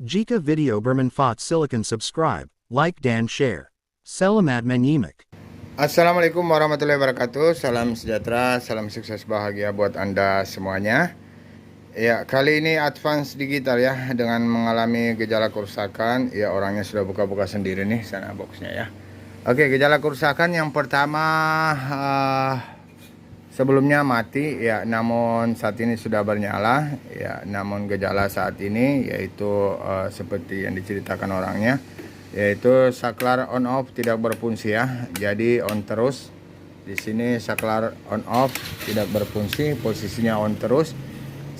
Jika video bermanfaat silakan subscribe, like dan share. Selamat menyimak. Assalamualaikum warahmatullahi wabarakatuh. Salam sejahtera, salam sukses bahagia buat Anda semuanya. Ya, kali ini Advance Digital ya, dengan mengalami gejala kerusakan. Ya, orangnya sudah buka-buka sendiri nih sana boxnya ya. Oke, gejala kerusakan yang pertama, sebelumnya mati ya, namun saat ini sudah bernyala ya. Namun gejala saat ini yaitu seperti yang diceritakan orangnya, yaitu saklar on off tidak berfungsi ya. Jadi on terus. Di sini saklar on off tidak berfungsi, posisinya on terus.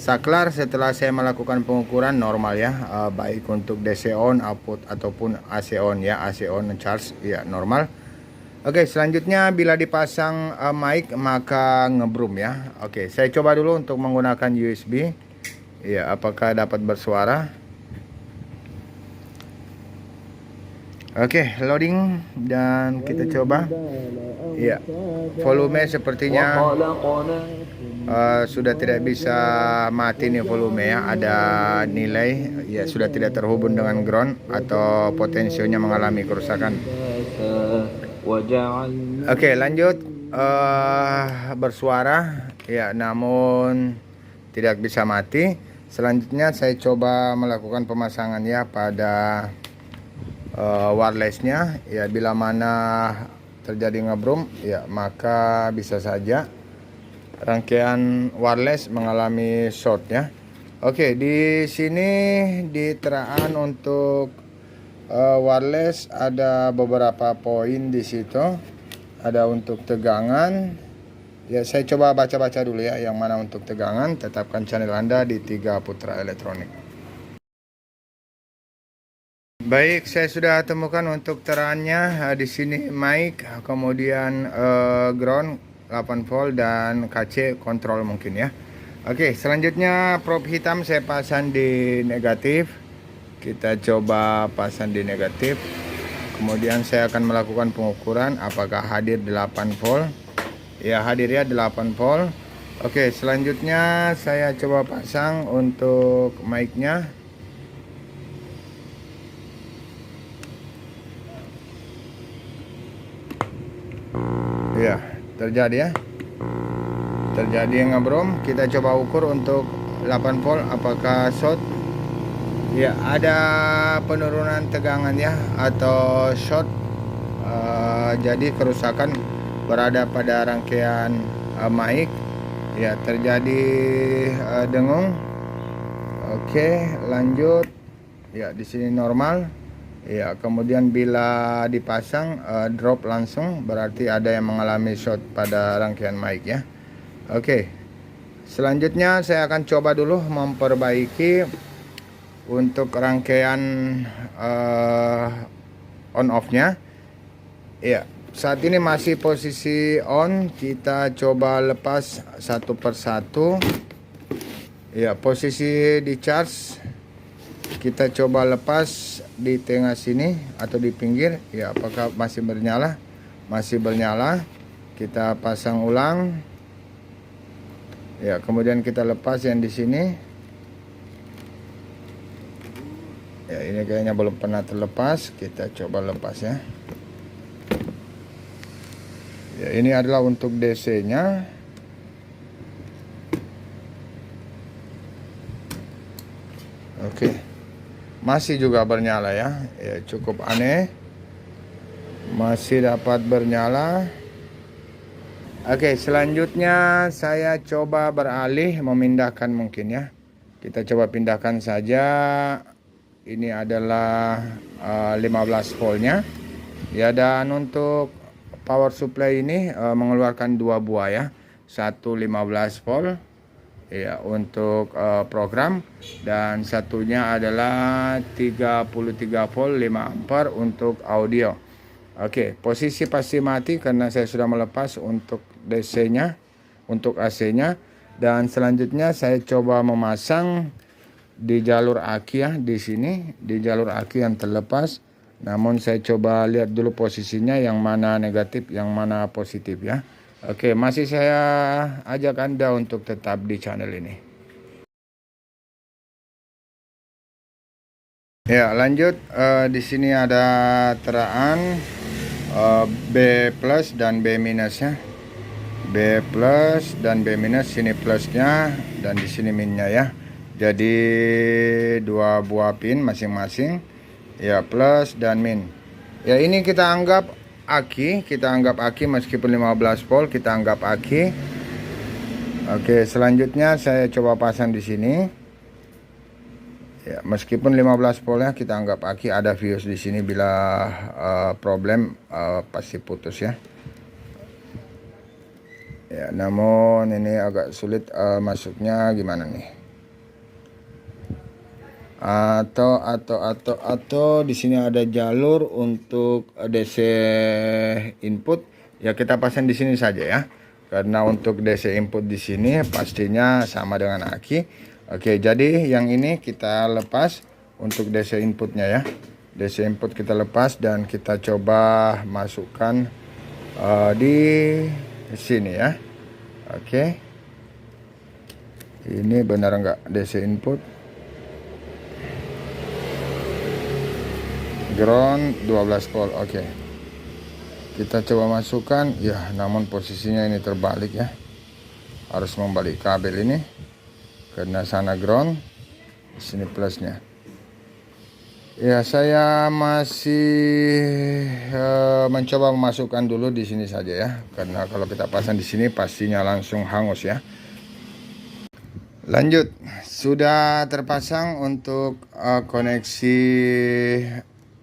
Saklar setelah saya melakukan pengukuran normal ya, baik untuk DC on output ataupun AC on ya, AC on charge ya normal. Oke, selanjutnya bila dipasang mic maka ngebrum ya. Oke, saya coba dulu untuk menggunakan USB. Ya, apakah dapat bersuara? Oke, loading dan kita coba. Ya, volume sepertinya sudah tidak bisa mati nih volume ya. Ada nilai ya sudah tidak terhubung dengan ground atau potensionya mengalami kerusakan. Oke, lanjut. Bersuara ya, namun tidak bisa mati. Selanjutnya saya coba melakukan pemasangan ya pada wirelessnya ya. Bila mana terjadi ngebrum ya, maka bisa saja rangkaian wireless mengalami short ya. Oke, di sini di teraan untuk wireless ada beberapa poin di situ. Ada untuk tegangan. Ya, saya coba baca-baca dulu ya yang mana untuk tegangan. Tetapkan channel Anda di 3 Putra Elektronik. Baik, saya sudah temukan untuk teraannya. Di sini mic, kemudian ground 8 volt dan KC kontrol mungkin ya. Oke, selanjutnya probe hitam saya pasang di negatif. Kita coba pasang di negatif. Kemudian saya akan melakukan pengukuran apakah hadir 8 volt. Ya, hadir ya 8 volt. Oke, selanjutnya saya coba pasang untuk mic-nya. Ya, terjadi ya. Terjadi ngebrum. Kita coba ukur untuk 8 volt apakah short. Ya, ada penurunan tegangan ya atau short. Jadi kerusakan berada pada rangkaian mic. Ya, terjadi dengung. Oke, lanjut. Ya, di sini normal. Ya, kemudian bila dipasang drop langsung, berarti ada yang mengalami short pada rangkaian mic ya. Oke. Selanjutnya saya akan coba dulu memperbaiki untuk rangkaian on off-nya. Ya, saat ini masih posisi on. Kita coba lepas satu persatu. Ya, posisi di charge kita coba lepas di tengah sini atau di pinggir. Ya, apakah masih bernyala? Masih bernyala. Kita pasang ulang. Ya, kemudian kita lepas yang di sini. Ya, ini kayaknya belum pernah terlepas. Kita coba lepas ya. Ya, ini adalah untuk DC-nya. Oke. Masih juga bernyala ya. Ya, cukup aneh. Masih dapat bernyala. Oke, selanjutnya saya coba beralih memindahkan mungkin ya. Kita coba pindahkan saja. Ini adalah 15 voltnya ya, dan untuk power supply ini mengeluarkan 2 buah ya. Satu 15 volt ya untuk program, dan satunya adalah 33 volt 5 ampere untuk audio. Oke, posisi pasti mati karena saya sudah melepas untuk DC-nya, untuk AC-nya. Dan selanjutnya saya coba memasang di jalur aki ya, di sini di jalur aki yang terlepas. Namun saya coba lihat dulu posisinya yang mana negatif, yang mana positif ya. Oke, masih saya ajak Anda untuk tetap di channel ini. Ya, lanjut. Di sini ada teraan B plus dan B minus ya. B plus dan B minus, sini plusnya dan di sini minnya ya. Jadi dua buah pin masing-masing ya, plus dan min. Ya, ini kita anggap aki, meskipun 15 volt kita anggap aki. Oke, selanjutnya saya coba pasang di sini. Ya, meskipun 15 voltnya kita anggap aki, ada fuse di sini, bila problem pasti putus ya. Ya, namun ini agak sulit masuknya, gimana nih? Atau di sini ada jalur untuk DC input. Ya, kita pasang di sini saja ya. Karena untuk DC input di sini pastinya sama dengan aki. Oke, jadi yang ini kita lepas untuk DC inputnya ya. DC input kita lepas dan kita coba masukkan di sini ya. Oke, ini benar enggak DC input? Ground 12 volt. Oke, kita coba masukkan ya, namun posisinya ini terbalik ya. Harus membalik kabel ini karena sana ground, sini plusnya. Ya, saya masih mencoba memasukkan dulu di sini saja ya, karena kalau kita pasang di sini pastinya langsung hangus ya. Lanjut, sudah terpasang untuk koneksi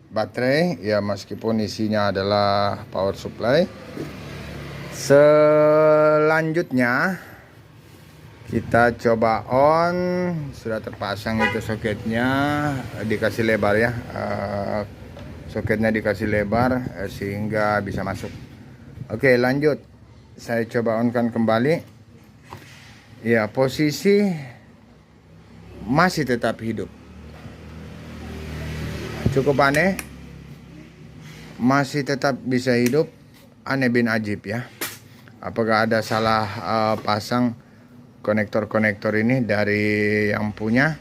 baterai ya, meskipun isinya adalah power supply. Selanjutnya kita coba on. Sudah terpasang itu soketnya, dikasih lebar ya, soketnya dikasih lebar sehingga bisa masuk. Oke, lanjut, saya coba on kan kembali ya. Posisi masih tetap hidup, cukup aneh, masih tetap bisa hidup. Aneh bin ajib ya. Apakah ada salah pasang konektor-konektor ini dari yang punya?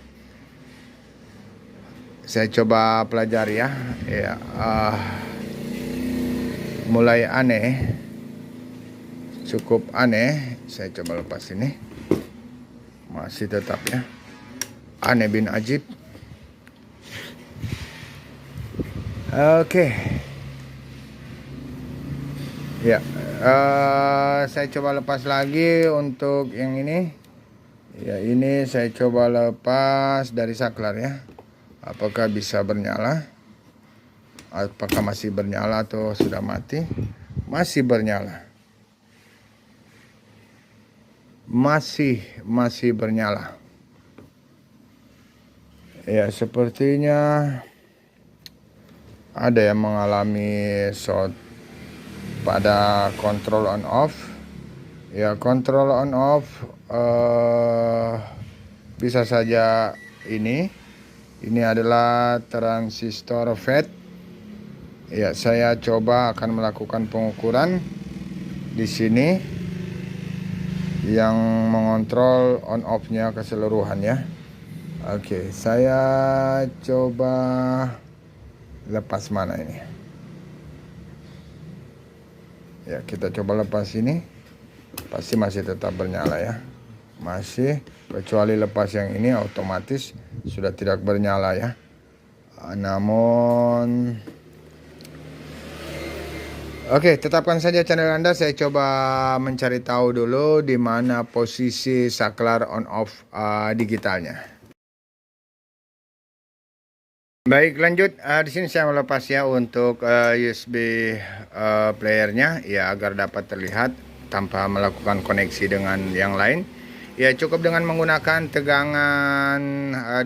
Saya coba pelajari ya. Ya, mulai aneh, cukup aneh. Saya coba lepas ini, masih tetap ya, aneh bin ajib. Oke. Ya, saya coba lepas lagi untuk yang ini. Ya, ini saya coba lepas dari saklar ya. Apakah bisa bernyala? Apakah masih bernyala atau sudah mati? Masih bernyala. Masih bernyala. Ya, sepertinya ada yang mengalami short pada kontrol on off. Ya, kontrol on off bisa saja ini adalah transistor FET. Ya, saya coba akan melakukan pengukuran di sini yang mengontrol on off-nya keseluruhan ya. Oke, saya coba lepas mana ini. Ya, kita coba lepas ini. Pasti masih tetap bernyala ya. Masih, kecuali lepas yang ini otomatis sudah tidak bernyala ya. Namun oke, tetapkan saja channel Anda. Saya coba mencari tahu dulu di mana posisi saklar on off digitalnya. Baik, lanjut. Di sini saya melepas ya untuk USB playernya ya, agar dapat terlihat tanpa melakukan koneksi dengan yang lain. Ya, cukup dengan menggunakan tegangan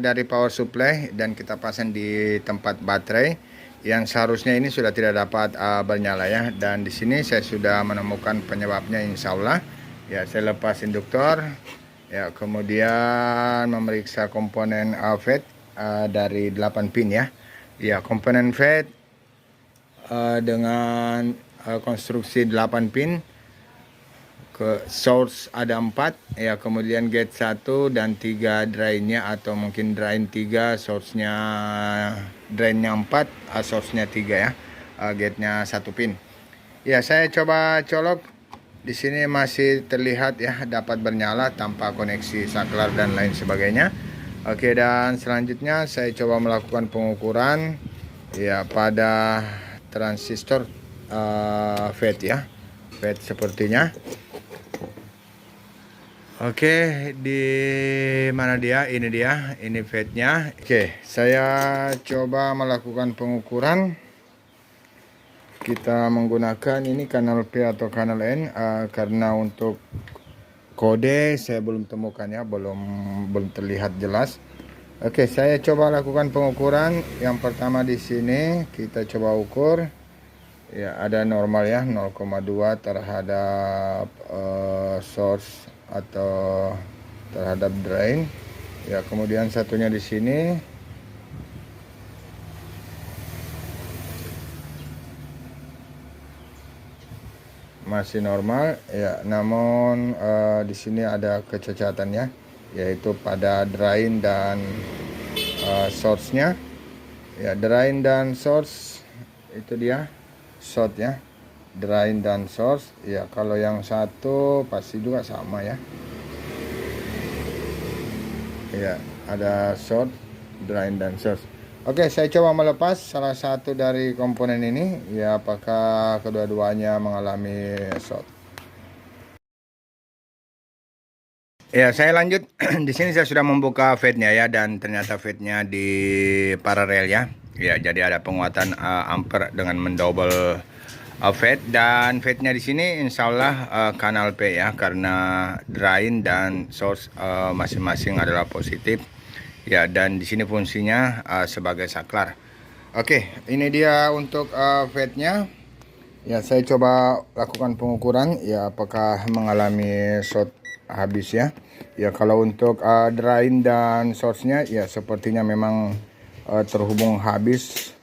dari power supply dan kita pasang di tempat baterai yang seharusnya ini sudah tidak dapat bernyala ya. Dan di sini saya sudah menemukan penyebabnya, insya Allah. Ya, saya lepas induktor ya, kemudian memeriksa komponen FET dari 8 pin ya. Ya, komponen FET dengan konstruksi 8 pin. ke source ada 4 ya, kemudian gate 1 dan 3 drainnya, atau mungkin drain 3 source-nya, drainnya 4, source-nya 3 ya. Gate-nya 1 pin. Ya, saya coba colok. Di sini masih terlihat ya, dapat bernyala tanpa koneksi saklar dan lain sebagainya. Oke, dan selanjutnya saya coba melakukan pengukuran ya pada transistor FET ya. FET sepertinya. Oke, di mana dia? Ini dia, ini FET-nya. Oke, saya coba melakukan pengukuran. Kita menggunakan ini kanal P atau kanal N, karena untuk kode saya belum temukan ya, belum terlihat jelas. Oke, saya coba lakukan pengukuran. Yang pertama di sini kita coba ukur. Ya, ada normal ya, 0,2 terhadap source atau terhadap drain. Ya, kemudian satunya di sini masih normal ya, namun di sini ada kecacatan ya, yaitu pada drain dan source-nya. Ya, drain dan source itu dia short ya, drain dan source ya. Kalau yang satu pasti juga sama ya. Ya, ada short, drain dan source. Oke, saya coba melepas salah satu dari komponen ini ya, apakah kedua-duanya mengalami short. Ya, saya lanjut. Di sini saya sudah membuka FET-nya ya, dan ternyata FET-nya di paralel ya. Ya, jadi ada penguatan ampere dengan mendouble FET, dan FET-nya di sini insya Allah kanal P ya, karena drain dan source masing-masing adalah positif. Ya, dan di sini fungsinya sebagai saklar. Oke, ini dia untuk FET-nya. Ya, saya coba lakukan pengukuran ya, apakah mengalami short habis ya. Ya, kalau untuk drain dan source-nya ya sepertinya memang terhubung habis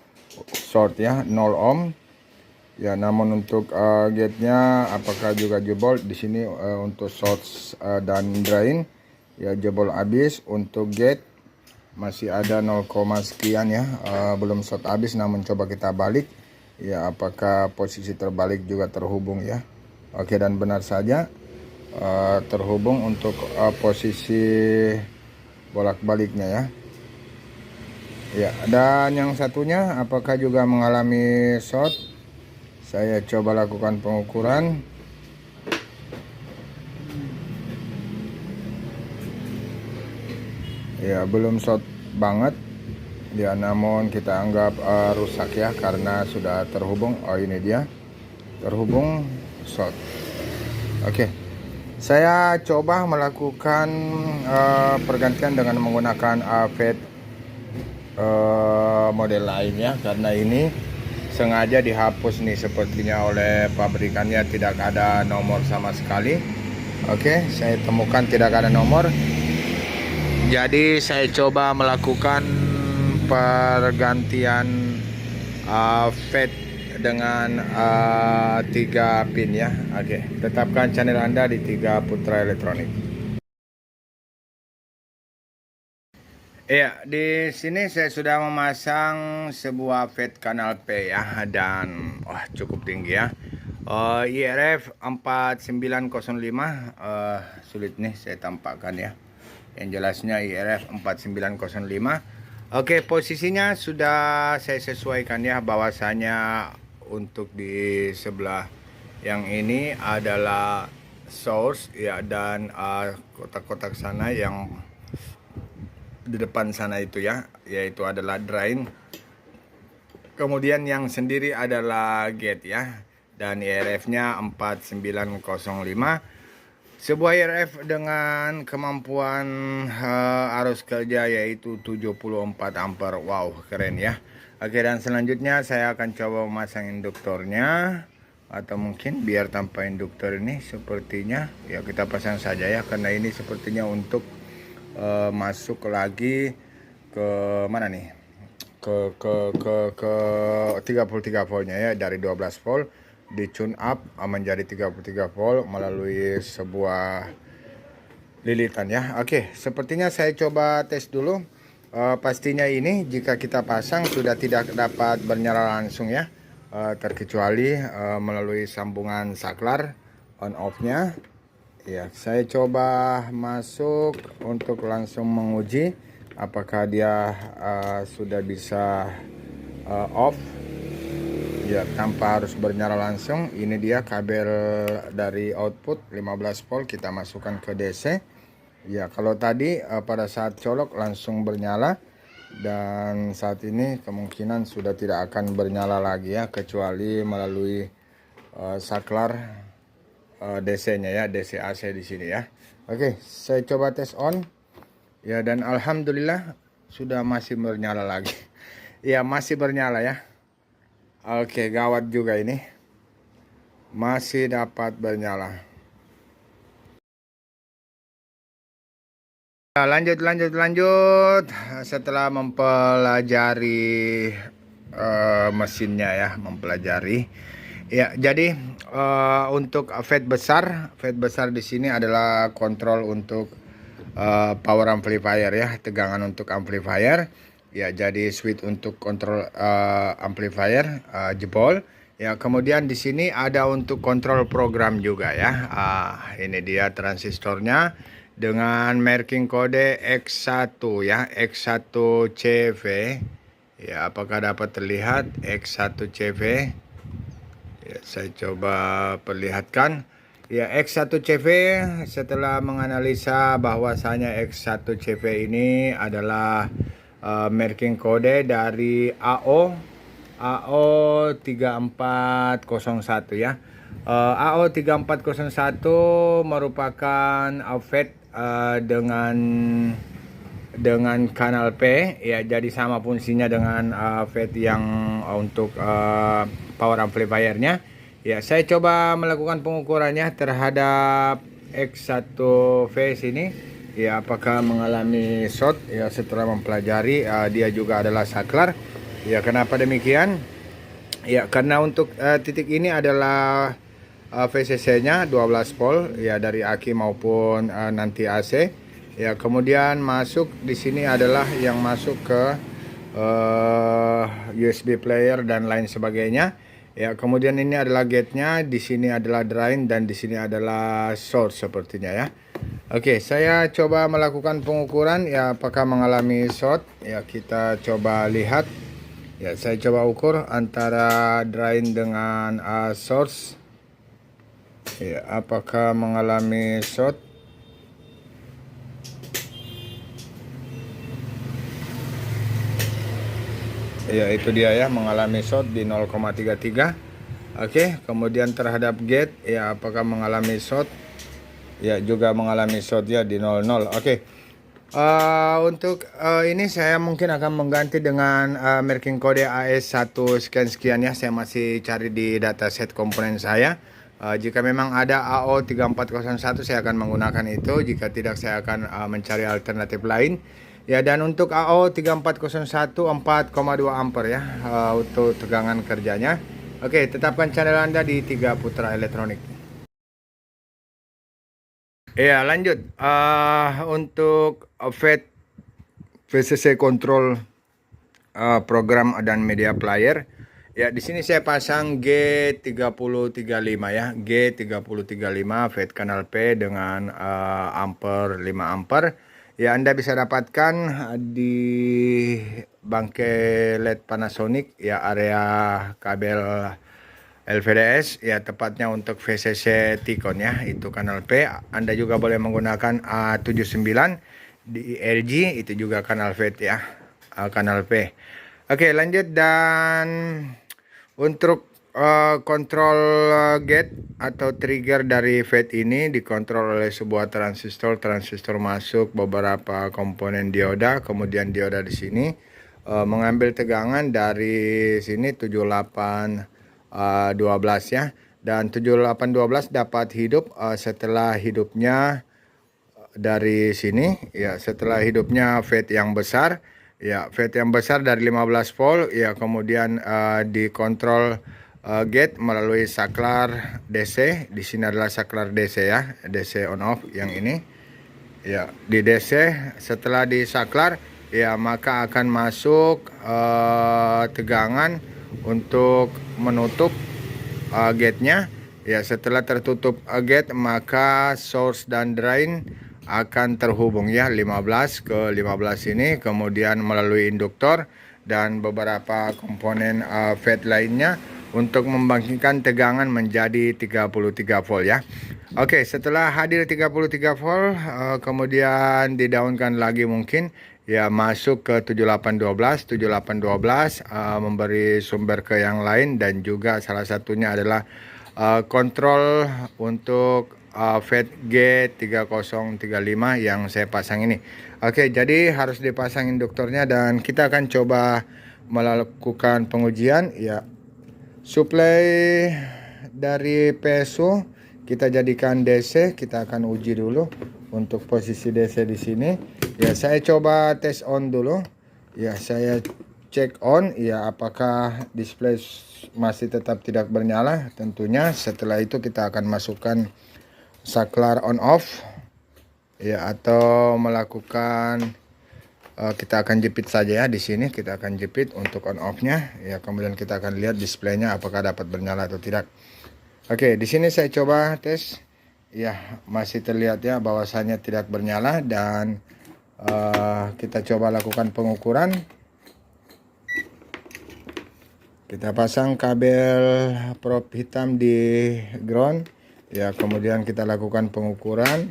short ya, 0 ohm. Ya, namun untuk gate-nya apakah juga jebol? Di sini untuk source dan drain ya jebol habis. Untuk gate masih ada 0, sekian ya, belum short habis, namun coba kita balik ya, apakah posisi terbalik juga terhubung ya. Oke, dan benar saja terhubung untuk posisi bolak-baliknya ya. Ya, dan yang satunya apakah juga mengalami short? Saya coba lakukan pengukuran. Ya, belum short banget ya, namun kita anggap rusak ya, karena sudah terhubung. Oh, ini dia terhubung short. Oke, saya coba melakukan pergantian dengan menggunakan FET model lain ya, karena ini sengaja dihapus nih sepertinya oleh pabrikannya, tidak ada nomor sama sekali. Oke, saya temukan tidak ada nomor. Jadi saya coba melakukan pergantian FET dengan 3 pin ya. Oke, tetapkan channel Anda di 3 Putra Elektronik. Ya, di sini saya sudah memasang sebuah FET kanal P ya, dan wah cukup tinggi ya. IRF 4905, sulit nih saya tampakkan ya. Yang jelasnya IRF 4905. Oke, posisinya sudah saya sesuaikan ya, bahwasanya untuk di sebelah yang ini adalah source ya, dan kotak-kotak sana yang di depan sana itu ya, yaitu adalah drain. Kemudian yang sendiri adalah gate ya, dan IRF-nya 4905. Sebuah IRF dengan kemampuan arus kerja yaitu 74 ampere. Wow, keren ya. Oke, dan selanjutnya saya akan coba memasang induktornya, atau mungkin biar tanpa induktor ini sepertinya ya, kita pasang saja ya, karena ini sepertinya untuk masuk lagi ke mana nih? Ke 33 voltnya ya, dari 12 volt di tune up menjadi 33 volt melalui sebuah lilitan ya. Oke, sepertinya saya coba tes dulu. Pastinya ini jika kita pasang sudah tidak dapat bernyala langsung ya, terkecuali melalui sambungan saklar on off-nya. Ya, saya coba masuk untuk langsung menguji apakah dia sudah bisa off. Ya, tanpa harus bernyala langsung. Ini dia kabel dari output 15 volt kita masukkan ke DC. Ya, kalau tadi pada saat colok langsung bernyala, dan saat ini kemungkinan sudah tidak akan bernyala lagi ya, kecuali melalui saklar DC-nya ya, DC AC di sini ya. Oke, saya coba tes on. Ya, dan alhamdulillah sudah masih bernyala lagi. Ya, masih bernyala ya. Oke, gawat juga ini. Masih dapat bernyala. Lanjut. Setelah mempelajari mesinnya ya, mempelajari. Ya, jadi untuk fade besar di sini adalah kontrol untuk power amplifier ya, tegangan untuk amplifier. Ya, jadi switch untuk kontrol amplifier jebol. Ya, kemudian di sini ada untuk kontrol program juga ya. Ini dia transistornya dengan marking kode X1 ya, X1CV. Ya, apakah dapat terlihat X1CV? Ya, saya coba perlihatkan. Ya, X1CV setelah menganalisa bahwasanya X1CV ini adalah marking kode dari AO3401 ya. AO3401 merupakan fade dengan kanal P ya, jadi sama fungsinya dengan fade yang untuk power amplifiernya. Ya, saya coba melakukan pengukurannya terhadap X1V sini. Ya, apakah mengalami short? Ya, setelah mempelajari dia juga adalah saklar. Ya, kenapa demikian? Ya, karena untuk titik ini adalah VCC-nya 12 volt ya, dari aki maupun nanti AC. Ya, kemudian masuk di sini adalah yang masuk ke USB player dan lain sebagainya. Ya, kemudian ini adalah gate-nya, di sini adalah drain, dan di sini adalah source sepertinya ya. Oke, saya coba melakukan pengukuran ya, apakah mengalami short. Ya, kita coba lihat. Ya, saya coba ukur antara drain dengan source. Ya, apakah mengalami short. Ya, itu dia ya, mengalami short di 0,33. Oke, kemudian terhadap gate ya, apakah mengalami short? Ya, juga mengalami short ya di 00. Oke. Untuk ini saya mungkin akan mengganti dengan marking kode AS1 sekian ya. Saya masih cari di dataset komponen saya. Jika memang ada AO3401 saya akan menggunakan itu. Jika tidak saya akan mencari alternatif lain. Ya, dan untuk AO3401 4,2 ampere ya untuk tegangan kerjanya. Oke, tetapkan channel Anda di 3 Putra Elektronik. Ya, lanjut. Untuk fade VCC control program dan media player. Ya, di sini saya pasang G3035 ya. G3035 fade kanal P dengan ampere 5 ampere. Ya, Anda bisa dapatkan di bangkai LED Panasonic ya, area kabel LVDS ya, tepatnya untuk VCC Ticon ya, itu kanal P. Anda juga boleh menggunakan A79 di LG, itu juga kanal fade ya, kanal P. Oke, lanjut. Dan untuk kontrol gate atau trigger dari fade ini dikontrol oleh sebuah transistor masuk beberapa komponen dioda, kemudian dioda di sini mengambil tegangan dari sini 7812 ya, dan 7812 dapat hidup setelah hidupnya dari sini ya, setelah hidupnya fade yang besar ya, fade yang besar dari 15 volt ya, kemudian dikontrol gate melalui saklar DC. Di sini adalah saklar DC ya, DC on off yang ini. Ya, di DC setelah di saklar ya maka akan masuk tegangan untuk menutup gate-nya. Ya, setelah tertutup gate maka source dan drain akan terhubung ya 15 ke 15 ini, kemudian melalui induktor dan beberapa komponen FET lainnya untuk membangkitkan tegangan menjadi 33 volt ya. Oke, setelah hadir 33 volt kemudian didaunkan lagi mungkin ya masuk ke 7812. 7812 memberi sumber ke yang lain, dan juga salah satunya adalah kontrol untuk FET G3035 yang saya pasang ini. Oke, jadi harus dipasang induktornya dan kita akan coba melakukan pengujian ya. Suplai dari PSU kita jadikan DC, kita akan uji dulu untuk posisi DC di sini. Ya, saya coba tes on dulu. Ya, saya cek on ya, apakah display masih tetap tidak bernyala. Tentunya setelah itu kita akan masukkan saklar on off ya, atau melakukan kita akan jepit saja ya. Di sini kita akan jepit untuk on off-nya ya, kemudian kita akan lihat displaynya apakah dapat bernyala atau tidak. Oke, di sini saya coba tes ya, masih terlihat ya bahwasanya tidak bernyala, dan kita coba lakukan pengukuran. Kita pasang kabel prop hitam di ground ya, kemudian kita lakukan pengukuran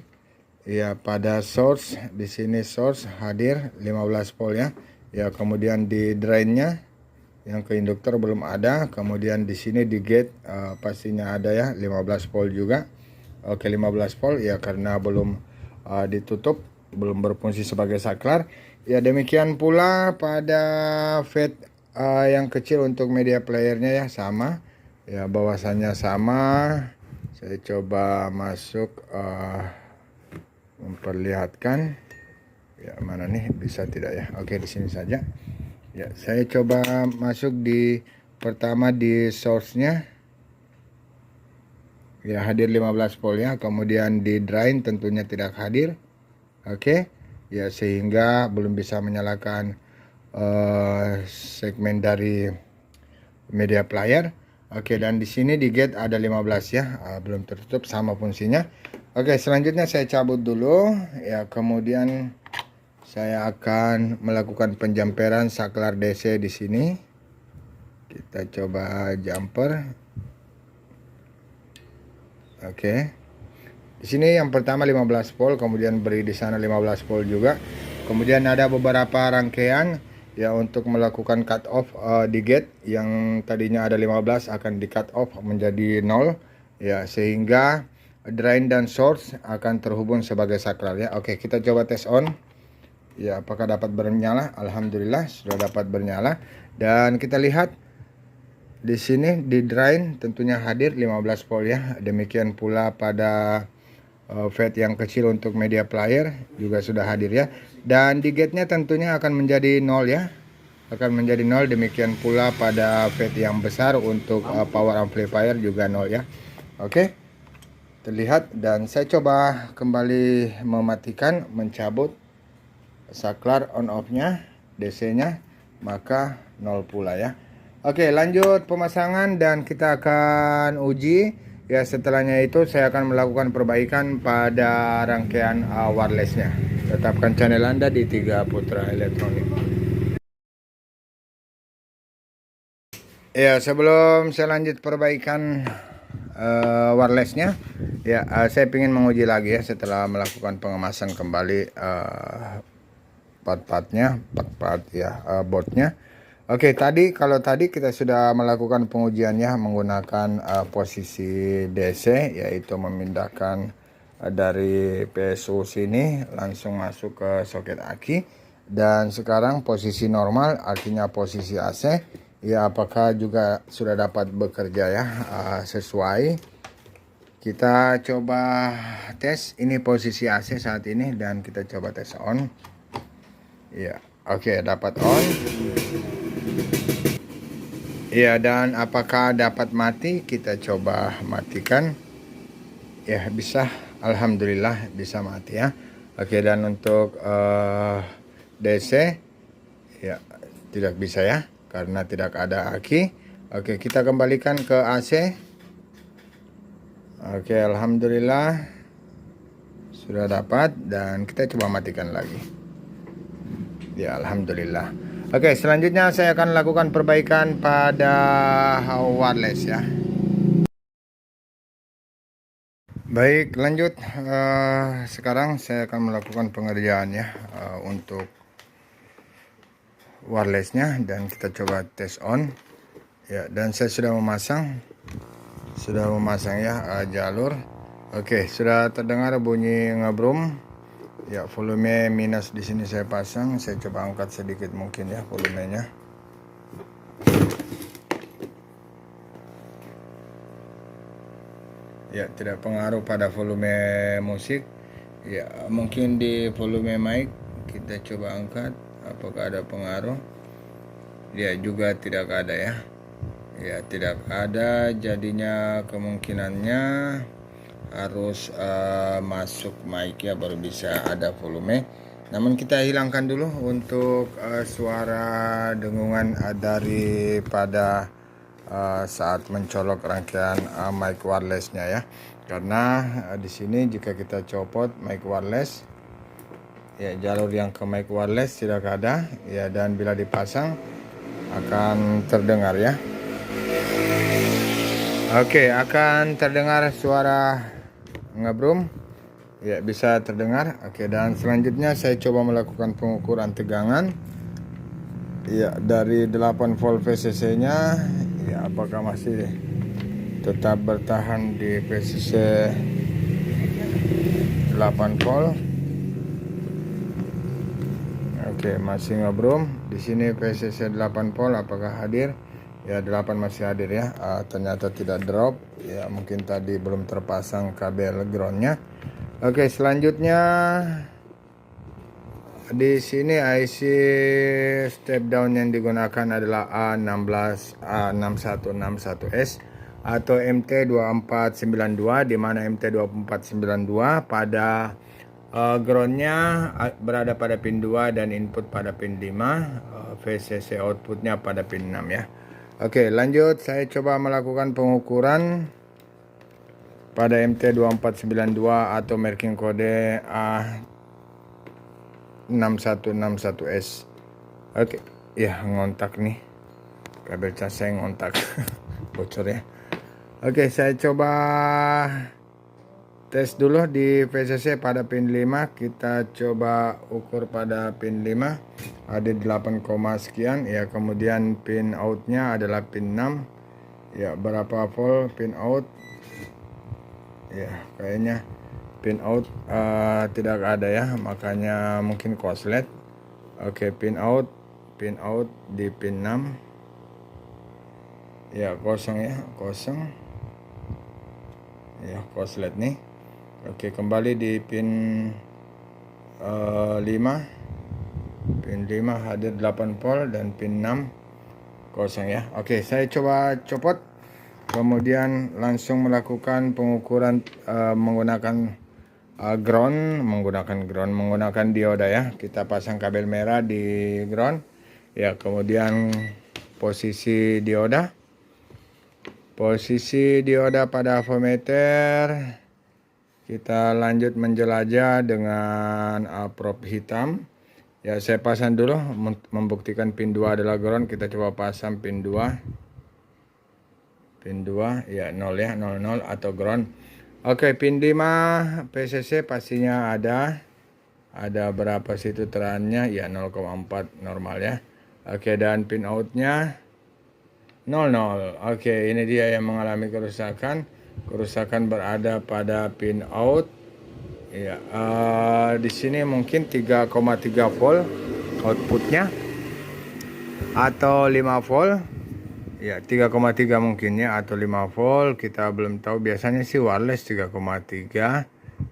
ya pada source. Di sini source hadir 15 volt ya. Ya, kemudian di drainnya yang ke induktor belum ada, kemudian di sini di gate pastinya ada ya 15 volt juga. Oke, 15 volt ya, karena belum ditutup, belum berfungsi sebagai saklar. Ya, demikian pula pada FET yang kecil untuk media playernya ya, sama ya, bahwasannya sama. Saya coba masuk memperlihatkan ya, mana nih, bisa tidak ya. Oke, di sini saja ya. Saya coba masuk di pertama di source-nya ya, hadir 15 volt ya, kemudian di drain tentunya tidak hadir. Oke ya, sehingga belum bisa menyalakan segmen dari media player. Oke, dan di sini di gate ada 15 ya, belum tertutup, sama fungsinya. Oke, selanjutnya saya cabut dulu ya, kemudian saya akan melakukan penjamperan saklar DC di sini. Kita coba jumper. Oke. Di sini yang pertama 15 volt, kemudian beri di sana 15 volt juga. Kemudian ada beberapa rangkaian ya untuk melakukan cut off di gate yang tadinya ada 15 akan di cut off menjadi 0 ya, sehingga drain dan source akan terhubung sebagai saklar ya. Oke, kita coba tes on ya, apakah dapat bernyala. Alhamdulillah sudah dapat bernyala, dan kita lihat di sini di drain tentunya hadir 15 volt ya. Demikian pula pada FET yang kecil untuk media player juga sudah hadir ya, dan di gate-nya tentunya akan menjadi 0 ya, akan menjadi 0. Demikian pula pada FET yang besar untuk power amplifier juga 0 ya. Oke, terlihat, dan saya coba kembali mematikan, mencabut saklar on off-nya, DC-nya, maka 0 pula ya. Oke, lanjut pemasangan dan kita akan uji. Ya, setelahnya itu saya akan melakukan perbaikan pada rangkaian wireless-nya. Tetapkan channel Anda di 3 Putra Elektronik. Ya, sebelum saya lanjut perbaikan wireless-nya, ya saya ingin menguji lagi ya, setelah melakukan pengemasan kembali part-partnya, boardnya. Oke, kalau tadi kita sudah melakukan pengujiannya menggunakan posisi DC, yaitu memindahkan dari PSU sini langsung masuk ke soket aki, dan sekarang posisi normal artinya posisi AC ya, apakah juga sudah dapat bekerja ya sesuai. Kita coba tes, ini posisi AC saat ini, dan kita coba tes on ya. Oke, dapat on. Ya, dan apakah dapat mati? Kita coba matikan. Ya, bisa. Alhamdulillah bisa mati ya. Oke, dan untuk DC ya tidak bisa ya karena tidak ada aki. Oke, kita kembalikan ke AC. Oke, alhamdulillah sudah dapat dan kita coba matikan lagi. Ya, alhamdulillah. Oke, selanjutnya saya akan lakukan perbaikan pada wireless ya. Baik, lanjut. Sekarang saya akan melakukan pengerjaan ya untuk wirelessnya dan kita coba tes on. Ya, dan saya sudah memasang ya jalur. Oke, sudah terdengar bunyi ngebrum. Ya, volume minus di sini saya pasang. Saya coba angkat sedikit mungkin ya volumenya. Ya, tidak pengaruh pada volume musik. Ya, mungkin di volume mic kita coba angkat. Apakah ada pengaruh? Ya, juga tidak ada ya. Ya, tidak ada. Jadinya kemungkinannya harus masuk mic ya baru bisa ada volume. Namun kita hilangkan dulu untuk suara dengungan daripada saat mencolok rangkaian mic wirelessnya ya. Karena di sini jika kita copot mic wireless ya jalur yang ke mic wireless tidak ada ya, dan bila dipasang akan terdengar ya. Oke, akan terdengar suara ngebrum ya, bisa terdengar. Oke, dan selanjutnya saya coba melakukan pengukuran tegangan ya dari 8 volt VCC nya ya, apakah masih tetap bertahan di VCC 8 volt. Oke, masih ngebrum di sini VCC 8 volt apakah hadir ya? 8 masih hadir ya. Ternyata tidak drop ya, mungkin tadi belum terpasang kabel groundnya. Oke, selanjutnya di sini IC step down yang digunakan adalah A6161S atau MT2492, di mana MT2492 pada groundnya berada pada pin 2 dan input pada pin 5, VCC outputnya pada pin 6 ya. Oke, lanjut saya coba melakukan pengukuran pada MT2492 atau marking kode A6161S. Oke, ya ngontak nih. Kabel cas saya ngontak. Bocor ya. Oke, saya coba tes dulu di VCC pada pin 5. Kita coba ukur pada pin 5. Ada 8, sekian ya. Kemudian pin outnya adalah pin 6. Ya, berapa volt pin out? Ya, kayaknya pin out tidak ada ya, makanya mungkin korslet. Oke, pin out di pin 6 ya, kosong ya, kosong ya, korslet nih. Oke, kembali di pin 5. Pin 5 hadir 8 volt dan pin 6 kosong ya. Oke, saya coba copot. Kemudian langsung melakukan pengukuran menggunakan menggunakan dioda ya. Kita pasang kabel merah di ground ya. Kemudian posisi dioda pada voltmeter. Kita lanjut menjelajah dengan probe hitam ya. Saya pasang dulu membuktikan pin 2 adalah ground. Kita coba pasang pin 2 ya, 0 ya, 00 atau ground. Oke, pin 5 PCC pastinya ada berapa situ terannya ya, 0,4 normal ya. Oke, dan pin outnya 00. Oke, ini dia yang mengalami kerusakan berada pada pin out ya. Di sini mungkin 3,3 volt outputnya atau 5 volt ya, 3,3 mungkin ya, atau 5 volt, kita belum tahu. Biasanya sih wireless 3,3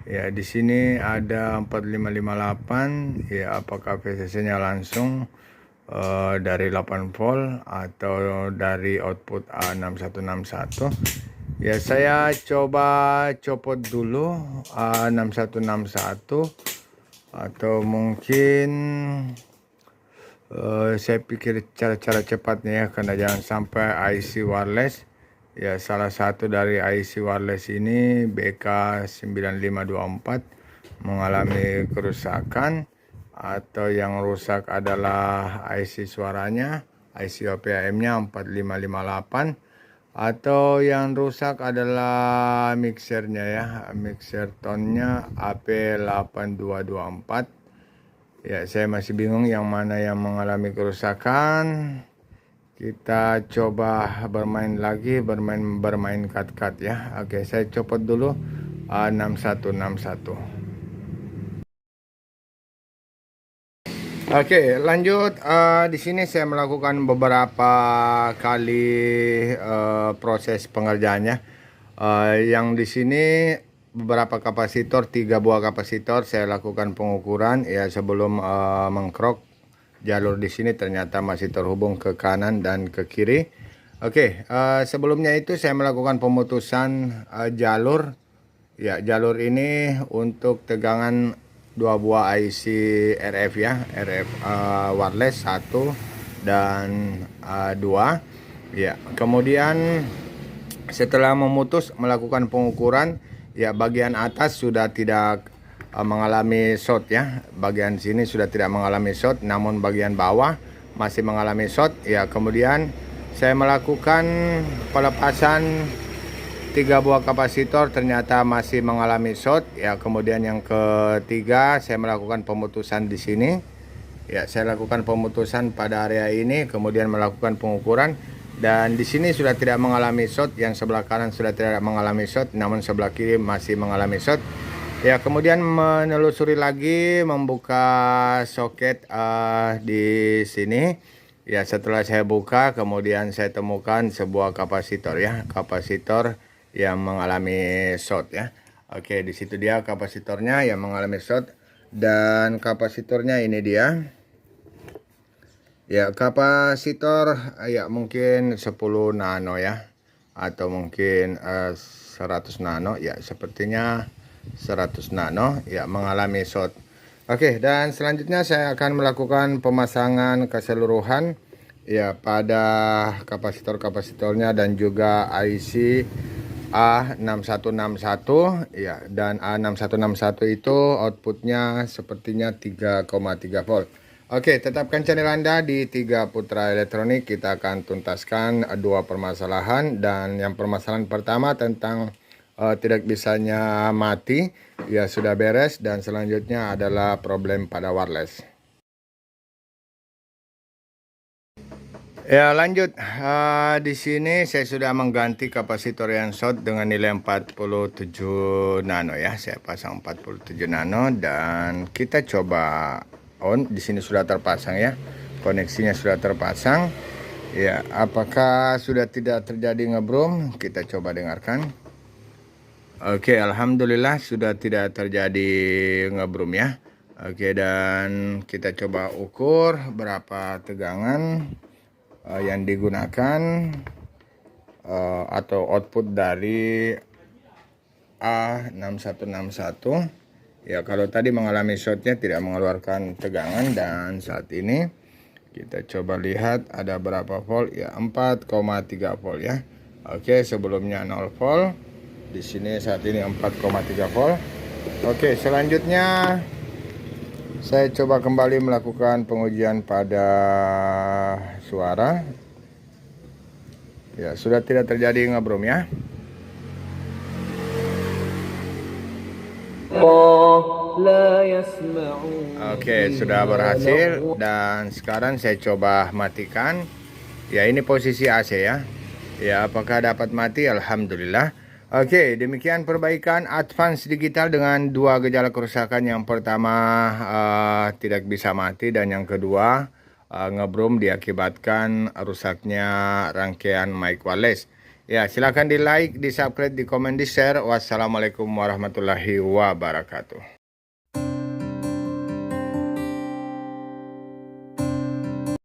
ya. Di sini ada 4558 ya, apakah VCC nya langsung dari 8 volt atau dari output A6161. Ya, saya coba copot dulu A6161, atau mungkin saya pikir cara-cara cepatnya ya, karena jangan sampai IC wireless ya, salah satu dari IC wireless ini BK9524 mengalami kerusakan, atau yang rusak adalah IC suaranya, IC OPAM-nya 4558, atau yang rusak adalah mixernya ya, mixer tone-nya AP8224. Ya, saya masih bingung yang mana yang mengalami kerusakan. Kita coba bermain lagi, bermain cut-cut ya. Oke, saya copot dulu A6161. Oke, lanjut. Di sini saya melakukan beberapa kali proses pengerjaannya. Yang di sini beberapa kapasitor, 3 buah kapasitor saya lakukan pengukuran ya sebelum mengkrok. Jalur di sini ternyata masih terhubung ke kanan dan ke kiri. Oke, sebelumnya itu saya melakukan pemutusan jalur. Ya, jalur ini untuk tegangan 2 buah IC RF ya, RF wireless 1 dan 2. Ya, kemudian setelah memutus melakukan pengukuran, ya bagian atas sudah tidak mengalami short ya, bagian sini sudah tidak mengalami short, namun bagian bawah masih mengalami short. Ya, kemudian saya melakukan pelepasan 3 buah kapasitor, ternyata masih mengalami short ya. Kemudian yang ketiga saya melakukan pemutusan di sini ya, saya lakukan pemutusan pada area ini, kemudian melakukan pengukuran, dan di sini sudah tidak mengalami short, yang sebelah kanan sudah tidak mengalami short, namun sebelah kiri masih mengalami short ya. Kemudian menelusuri lagi, membuka soket di sini ya. Setelah saya buka, kemudian saya temukan sebuah kapasitor ya, kapasitor yang mengalami short ya. Oke, di situ dia kapasitornya yang mengalami short, dan kapasitornya ini dia. Ya, kapasitor ya mungkin 10 nano ya, atau mungkin 100 nano ya, sepertinya 100 nano ya mengalami short. Oke, dan selanjutnya saya akan melakukan pemasangan keseluruhan ya pada kapasitor-kapasitornya dan juga IC A6161 ya, dan A6161 itu outputnya sepertinya 3,3 volt. Oke, tetapkan channel Anda di 3 Putra Elektronik. Kita akan tuntaskan 2 permasalahan, dan yang permasalahan pertama tentang tidak bisanya mati ya sudah beres, dan selanjutnya adalah problem pada wireless. Ya, lanjut. Di sini saya sudah mengganti kapasitor yang short dengan nilai 47 nano ya. Saya pasang 47 nano, dan kita coba on. Di sini sudah terpasang ya. Koneksinya sudah terpasang. Ya, apakah sudah tidak terjadi ngebrum? Kita coba dengarkan. Oke, alhamdulillah sudah tidak terjadi ngebrum ya. Oke, dan kita coba ukur berapa tegangan yang digunakan atau output dari A6161 ya. Kalau tadi mengalami shortnya tidak mengeluarkan tegangan, dan saat ini kita coba lihat ada berapa volt ya, 4,3 volt ya. Oke, sebelumnya 0 volt, di sini saat ini 4,3 volt. Oke, selanjutnya saya coba kembali melakukan pengujian pada suara. Ya, sudah tidak terjadi ngebrum ya. Oke, sudah berhasil, dan sekarang saya coba matikan. Ya, ini posisi AC ya. Ya, apakah dapat mati? Alhamdulillah. Oke, demikian perbaikan advance digital dengan 2 gejala kerusakan. Yang pertama tidak bisa mati, dan yang kedua ngebrum diakibatkan rusaknya rangkaian mic wireless. Ya, silakan di like, di subscribe, di komen, di share. Wassalamualaikum warahmatullahi wabarakatuh.